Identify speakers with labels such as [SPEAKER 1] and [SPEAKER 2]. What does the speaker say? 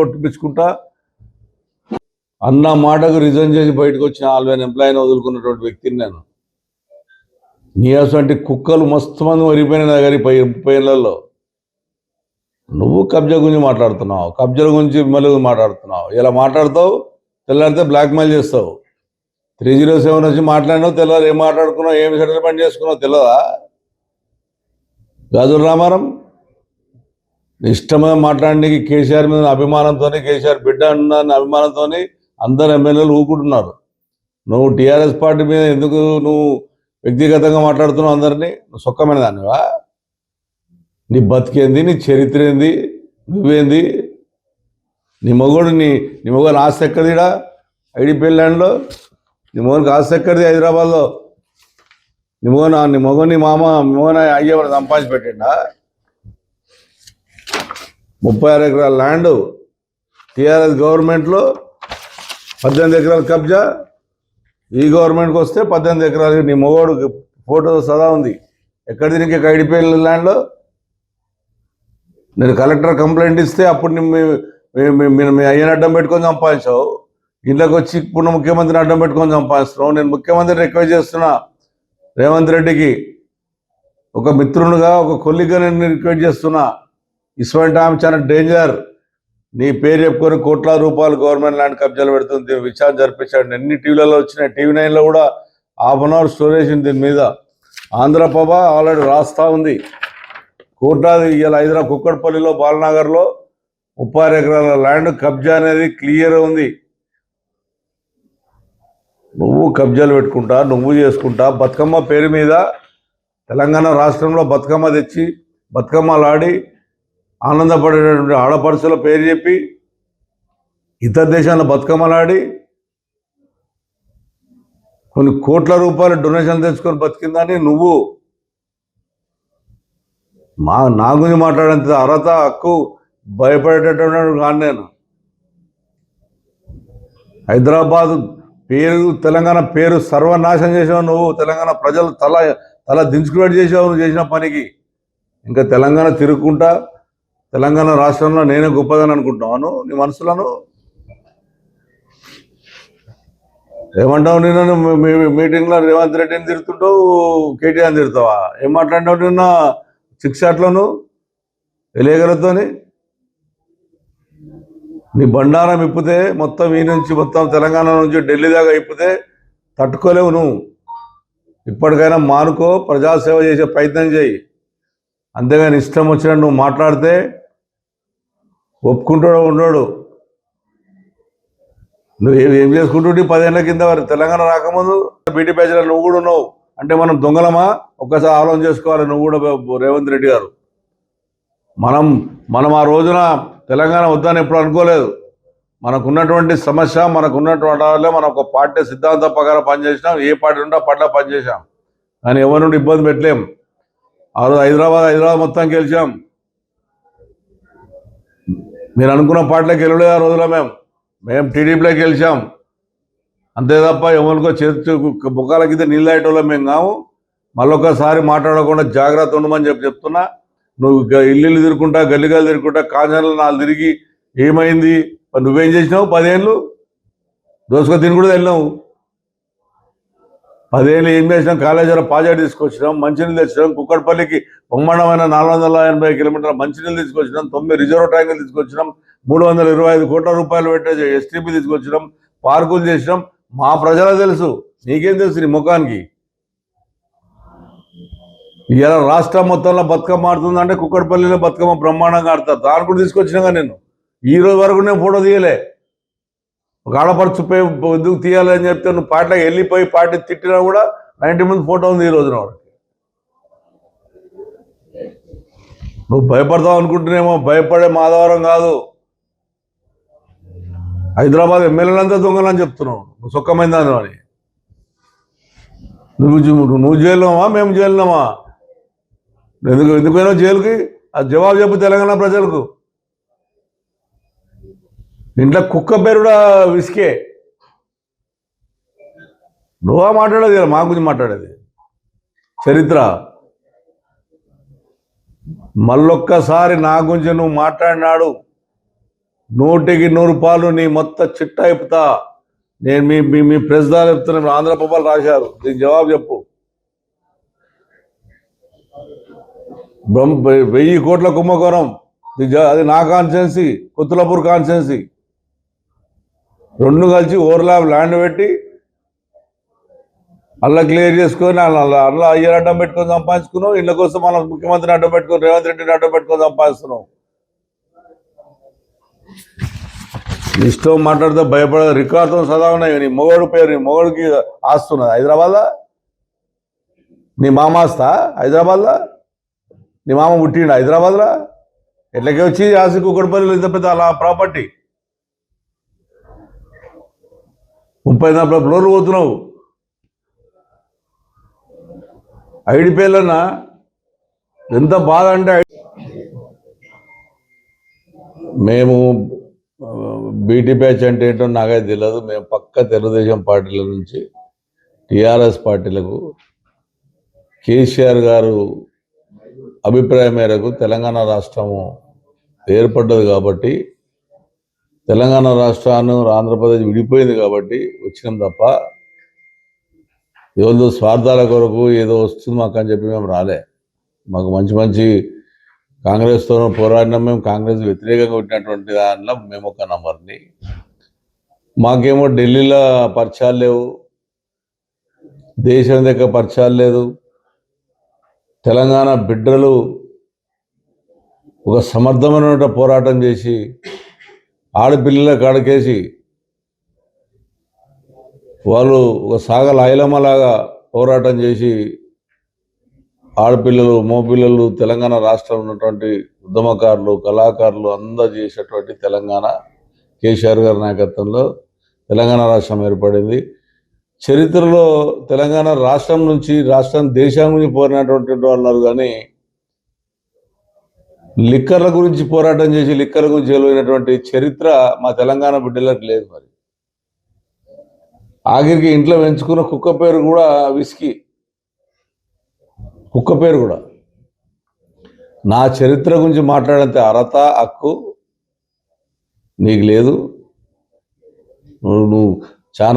[SPEAKER 1] కొట్టిపించుకుంటా అన్న మాటకు రిజైన్ చేసి బయటకు వచ్చిన ఆల్వేన్ ఎంప్లాయీని వదులుకున్నటువంటి వ్యక్తిని నేను. నీ అసంటి కుక్కలు మస్తు మంది మరిగిపోయిన దగ్గర 30 ఏళ్లలో నువ్వు కబ్జా గురించి మాట్లాడుతున్నావు, కబ్జాల గురించి మళ్ళీ మాట్లాడుతున్నావు. ఇలా మాట్లాడతావు, తెల్లారితే బ్లాక్మెయిల్ చేస్తావు. 307 వచ్చి మాట్లాడినావు, తెల్లారి ఏం మాట్లాడుకున్నావు, ఏం సెటిల్మెంట్ చేసుకున్నావు తెలియదా? గాజుల రామారం ఇష్టమైన మాట్లాడడానికి కేసీఆర్ మీద అభిమానంతో, కేసీఆర్ బిడ్డ అన్న అభిమానంతో అందరు ఎమ్మెల్యేలు ఊకుంటున్నారు. నువ్వు టీఆర్ఎస్ పార్టీ మీద ఎందుకు నువ్వు వ్యక్తిగతంగా మాట్లాడుతున్నావు? అందరినీ నువ్వు సొక్కమైన దానివా? నీ బతికేంది, నీ చరిత్ర ఏంది, నువ్వేంది? నీ మొగోడు నీ మొగోని ఆస్తి ఎక్కడిదా? ఐడిపి ల్యాండ్లో నీ మొగనికి ఆస్తి ఎక్కడిది? హైదరాబాద్లో నీ మొగని మామ మొగన అయ్యేవాడు సంపాదించి పెట్టిండా? 36 ఎకరాల ల్యాండ్ టీఆర్ఎస్ గవర్నమెంట్లో 18 ఎకరాల కబ్జా. ఈ గవర్నమెంట్కి వస్తే 18 ఎకరాలు. నీ మొగోడు ఫోటో సదా ఉంది. ఎక్కడిది నీకు ఐడిపి ల్యాండ్లో? నేను కలెక్టర్ కంప్లైంట్ ఇస్తే అప్పుడు మీ అయ్యని అడ్డం పెట్టుకొని సంపాదించావు. ఇళ్ళకి వచ్చి ఇప్పుడు ముఖ్యమంత్రిని అడ్డం పెట్టుకొని సంపాదిస్తున్నావు. నేను ముఖ్యమంత్రిని రిక్వెస్ట్ చేస్తున్నా, రేవంత్ రెడ్డికి ఒక మిత్రునిగా, ఒక కొల్లిగా నేను రిక్వెస్ట్ చేస్తున్నా. ఇటువంటి ఆమె చాలా డేంజర్. నీ పేరు చెప్పుకొని కోట్లాది రూపాయలు గవర్నమెంట్ ల్యాండ్ కబ్జాలు పెడుతుంది. విచారణ జరిపించాడు. ఎన్ని టీవీలలో వచ్చినాయి. TV9లో కూడా ½ స్టోరేజ్ దీని మీద. ఆంధ్రప్రభ ఆల్రెడీ రాస్తా ఉంది. కోట్లాది ఇలా హైదరాబాద్ కుక్కడపల్లిలో, బాలనగర్లో 36 ఎకరాల ల్యాండ్ కబ్జా అనేది క్లియర్ ఉంది. నువ్వు కబ్జాలు పెట్టుకుంటా, నువ్వు చేసుకుంటా. బతుకమ్మ పేరు మీద తెలంగాణ రాష్ట్రంలో బతుకమ్మ తెచ్చి బతుకమ్మలు ఆడి ఆనందపడేటటువంటి ఆడపడుచుల పేరు చెప్పి ఇతర దేశాల్లో బతుకమ్మలాడి కొన్ని కోట్ల రూపాయలు డొనేషన్ తెచ్చుకొని బతికిందని నువ్వు నా గురించి మాట్లాడేంత అర్హత, హక్కు భయపడేటటువంటి కాదు నేను. హైదరాబాద్ పేరు, తెలంగాణ పేరు సర్వనాశనం చేసావు నువ్వు. తెలంగాణ ప్రజలు తల దించుకునేట్టు చేసావు నువ్వు చేసిన పనికి. ఇంకా తెలంగాణ తిరుగుకుంటా తెలంగాణ రాష్ట్రంలో నేనే గొప్పదని అనుకుంటున్నాను నీ మనసులను. ఏమంటావు? నిన్న మీటింగ్లో రేవంత్ రెడ్డిని తిరుగుతుంటావు, కేటీఆర్ని తిరుగుతావా? ఏం మాట్లాడినావు నిన్న 6 షాట్లోను ఎలేగలతోని? నీ బండారం ఇప్పితే మొత్తం ఈ నుంచి మొత్తం తెలంగాణ నుంచి ఢిల్లీ దాకా ఇప్పితే తట్టుకోలేవు నువ్వు. ఇప్పటికైనా మానుకో, ప్రజాసేవ చేసే ప్రయత్నం చేయి. అంతేగాని ఇష్టం వచ్చినట్టు నువ్వు మాట్లాడితే ఒప్పుకుంటాడు ఉండడు. నువ్వు ఏం చేసుకుంటుంటే 10 ఏళ్ల కింద తెలంగాణ రాకముందు బీటీ బ్యాచ్లో నువ్వు కూడా ఉన్నావు. అంటే మనం దొంగలమా? ఒక్కసారి ఆలోచన చేసుకోవాలి. నువ్వు కూడా రేవంత్ రెడ్డి గారు, మనం ఆ రోజున తెలంగాణ వద్దని ఎప్పుడు అనుకోలేదు. మనకున్నటువంటి సమస్య, మనకున్నటువంటి వాళ్ళే మనం ఒక పార్టీ సిద్ధాంతం ప్రకారం పనిచేసినాం. ఏ పార్టీ ఉంటే పట్ల పనిచేసాం. కానీ ఎవరి నుండి ఇబ్బంది పెట్టలేం. ఆ రోజు హైదరాబాద్ మొత్తం గెలిచాం. మీరు అనుకున్న పార్టీలోకి గెలవలేదు ఆ రోజులో. మేము టీడీపీలోకి గెలిచాం. అంతే తప్ప ఎవరికో చేతి ముఖాల కింద నీళ్ళు అయ్యేటోళ్ళం మేము కాము. మళ్ళొకసారి మాట్లాడకుండా జాగ్రత్త ఉండమని చెప్తున్నా. నువ్వు ఇల్లు తిరుగుకుంటా, గల్లిగాలు తిరుగుకుంటా, కాంజాలు 4 తిరిగి ఏమైంది? నువ్వేం చేసినావు? 10 ఏళ్ళు దోసుకొని తిని కూడా వెళ్ళినావు. 10 ఏళ్ళు ఏం చేసినాం? కాళేశ్వరం ప్రాజెక్ట్ తీసుకొచ్చినాం, మంచినీళ్ళు తెచ్చినాం. కుక్కడపల్లికి బ్రహ్మాండమైన 480 కిలోమీటర్ల మంచినీళ్ళు తీసుకొచ్చినాం. 9 రిజర్వ్ ట్యాంకులు తీసుకొచ్చినాం. 325 కోట్ల రూపాయలు పెట్టే STP తీసుకొచ్చినాం. పార్కులు చేసినాం. మా ప్రజలకు తెలుసు, నీకేం తెలుసు నీ ముఖానికి? ఇలా రాష్ట్రం మొత్తంలో బతుకమ్మ ఆడుతుందంటే కుక్కడపల్లిలో బతుకమ్మ బ్రహ్మాండంగా ఆడతారు. దాని కూడా తీసుకొచ్చినాగా నేను. ఈ రోజు వరకు నేను ఫోటో తీయలే. ఒక ఆడపడుచు ఎందుకు తీయాలి అని చెప్తే నువ్వు పార్టీలోకి వెళ్ళిపోయి పార్టీ తిట్టినా కూడా 90 మంది ఫోటో ఉంది ఈ రోజున వరకు. నువ్వు భయపడతావు అనుకుంటున్నామో. భయపడే మాధవరం కాదు. హైదరాబాద్ ఎమ్మెల్యేలంతా దొంగలని చెప్తున్నావు. నువ్వు సొక్కమైందాను అని. నువ్వు జైలున్నావా? మేము జైలున్నామా? ఎందుకైనా జైలుకి? అది జవాబు చెప్పు తెలంగాణ ప్రజలకు. ఇంట్లో కుక్క పేరు కూడా విసికే. నువ్వా మాట్లాడేది? మా గురించి మాట్లాడేది చరిత్ర. మళ్ళొక్కసారి నా గురించి నువ్వు మాట్లాడినాడు 100కి 100 పాలు నీ మొత్తం చిట్టా చెప్తా. నేను మీ మీ మీ ప్రెస్ ద్వారా చెప్తున్నా. ఆంధ్రప్రభలు రాశారు, దీనికి జవాబు చెప్పు. 1000 కోట్ల కుంభకోణం, అది నా కాన్స్టిట్యున్సీ, కొత్తలపూర్ కాన్స్టిట్యున్సీ. 2 కలిసి ఓవర్లాప్ ల్యాండ్ పెట్టి అలా క్లియర్ చేసుకొని అలా అయ్యర్ అడ్డం పెట్టుకొని సంపాదించుకున్నావు. ఇళ్ళ కోసం మన ముఖ్యమంత్రిని అడ్డం పెట్టుకొని, రేవంత్ రెడ్డిని అడ్డం పెట్టుకొని సంపాదిస్తున్నావు. ఇష్టం మాట్లాడితే భయపడదు. రికార్డుతో సదా ఉన్నాయి. నీ మొగడు పేరు, నీ మొగడికి ఆస్తున్నది హైదరాబాద్లో. నీ మామ ఆస్తా హైదరాబాద్లో? నీ మామ పుట్టిండు హైదరాబాద్లో? ఎట్లకి వచ్చి ఆస్తి కుక్కడిపల్లిలో ఇంత పెద్ద అలా ప్రాపర్టీ? 34 ఫ్లోర్లు పోతున్నావు. ఐడి పేర్లన్నా ఎంత బాధ అంటే, మేము బీటీ బ్యాచ్ అంటే ఏంటో నాకైతే తెలియదు. మేము పక్క తెలుగుదేశం పార్టీల నుంచి టీఆర్ఎస్ పార్టీలకు కేసీఆర్ గారు అభిప్రాయం మేరకు తెలంగాణ రాష్ట్రము ఏర్పడ్డది కాబట్టి, తెలంగాణ రాష్ట్రాన్ని ఆంధ్రప్రదేశ్ విడిపోయింది కాబట్టి వచ్చినాం తప్ప ఏదో స్వార్థాల కొరకు ఏదో వస్తుంది మాకు అని చెప్పి మేము రాలే. మాకు మంచి మంచి కాంగ్రెస్తో పోరాడినాం. మేము కాంగ్రెస్ వ్యతిరేకంగా పెట్టినటువంటి దానిలో మేము ఒక నంబర్ని. మాకేమో ఢిల్లీలో పరిచయాలు లేవు, దేశం దగ్గర పరిచయాలు లేదు. తెలంగాణ బిడ్డలు ఒక సమర్థమైన పోరాటం చేసి ఆడపిల్లల కాడకేసి వాళ్ళు ఒక సాగల ఐలమ్మలాగా పోరాటం చేసి ఆడపిల్లలు, మోపిల్లలు, తెలంగాణ రాష్ట్రంలో ఉన్నటువంటి ఉద్యమకారులు, కళాకారులు అందరూ చేసేటువంటి తెలంగాణ కేసీఆర్ గారి నాయకత్వంలో తెలంగాణ రాష్ట్రం ఏర్పడింది. చరిత్రలో తెలంగాణ రాష్ట్రం నుంచి దేశం నుంచి పోరినటువంటి వాళ్ళు ఉన్నారు, కానీ లిక్కర్ల గురించి పోరాటం చేసి లిక్కర్ల గురించి గెలిచినటువంటి చరిత్ర మా తెలంగాణ బిడ్డలకు లేదు. మరి ఆఖరికి ఇంట్లో పెంచుకున్న కుక్క పేరు కూడా విస్కీ, కుక్క పేరు కూడా. నా చరిత్ర గురించి మాట్లాడంతే అర్హత, హక్కు నీకు లేదు. నువ్వు